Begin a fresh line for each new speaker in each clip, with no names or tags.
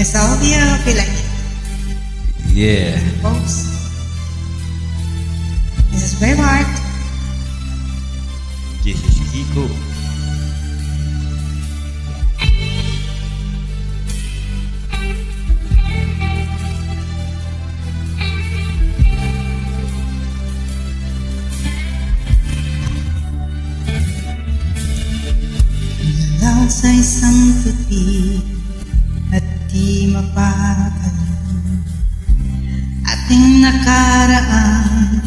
Yes, I hope you feel like it.
Yeah.
Folks, this is Braveheart.
This is Kiko.
Nalaw sa isang tupi at di mapakali, ating nakaraan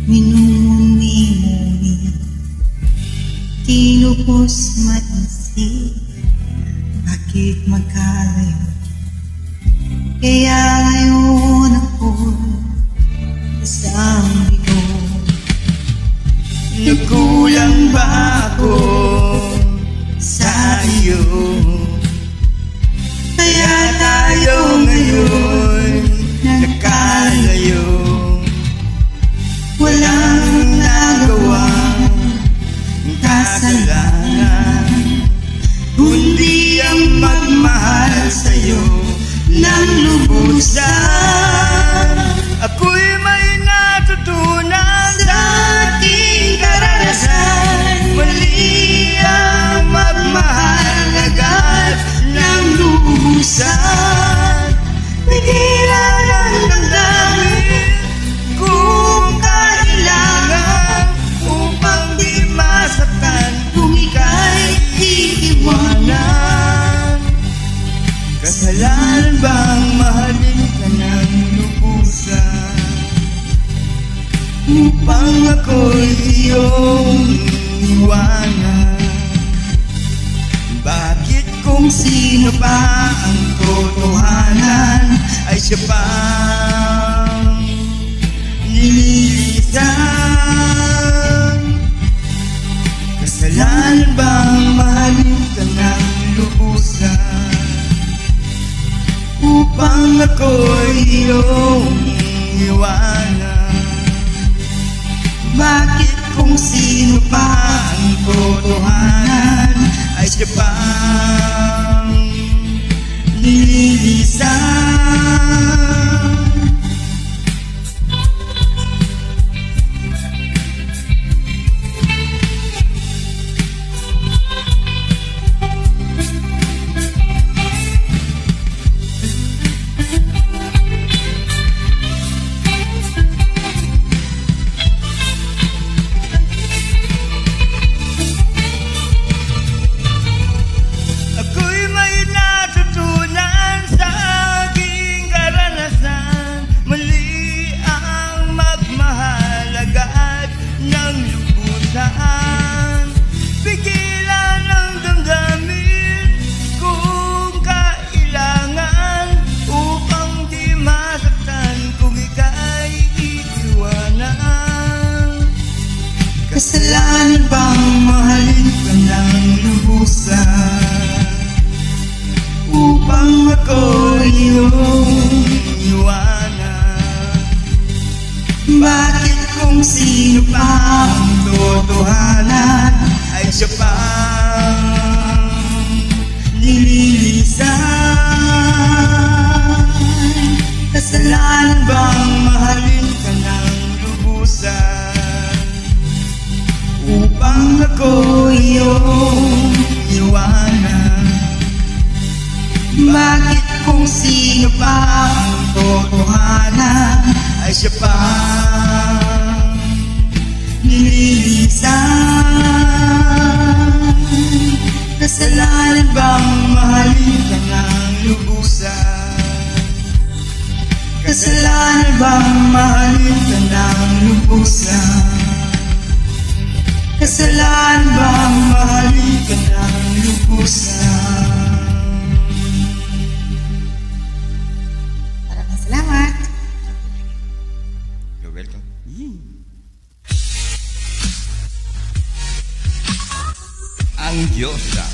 minumuni-muni, tinupos maisip bakit magkalayo. Kaya ngayon ako'y isang bigo.
Nagkulang ba ako sa iyo? Kaya tayo ngayon nagkalayo. Walang nagawang kasalanan, kundi ang magmahal sa'yo ng lubusan. Ako'y may natutunan sa aking karanasan. Mali ang magmahal agad ng lubusan. Pigilan ang damdamin kung kailangan, upang di masaktan kung ika'y iiwanan. Kasalanan bang mahalin ka ng lubusan, upang ako'y iyong iwanan? Bakit kung sino pa ang totohanan ay siya pang nililisan? Kasalanan bang mahalin ka ng lubusan, upang ako'y iyong iwanan? Bakit kung sino pa ang totohanan ay siya pang nililisan? Pigilan ang damdamin kung kailangan, upang di masaktan kung ika'y iiwanan. Kasalanan bang mahalin ka ng lubusan, upang ako'y iyong iwanan? Bakit kung sino pa ang totohanan ay siya pang nililisan? Kasalanan bang mahalin ka ng lubusan, upang ako iyong iwanan? Bakit kung sino pa ang totohanan ay siya pang nililisan? Kasalanan bang mahalin ka ng lubusan? Kasalanan bang mahalin ka ng lubusan? Kasalanan bang mahalin ka ng lubusan?
Maraming salamat.
You're welcome. Ang Diyosa.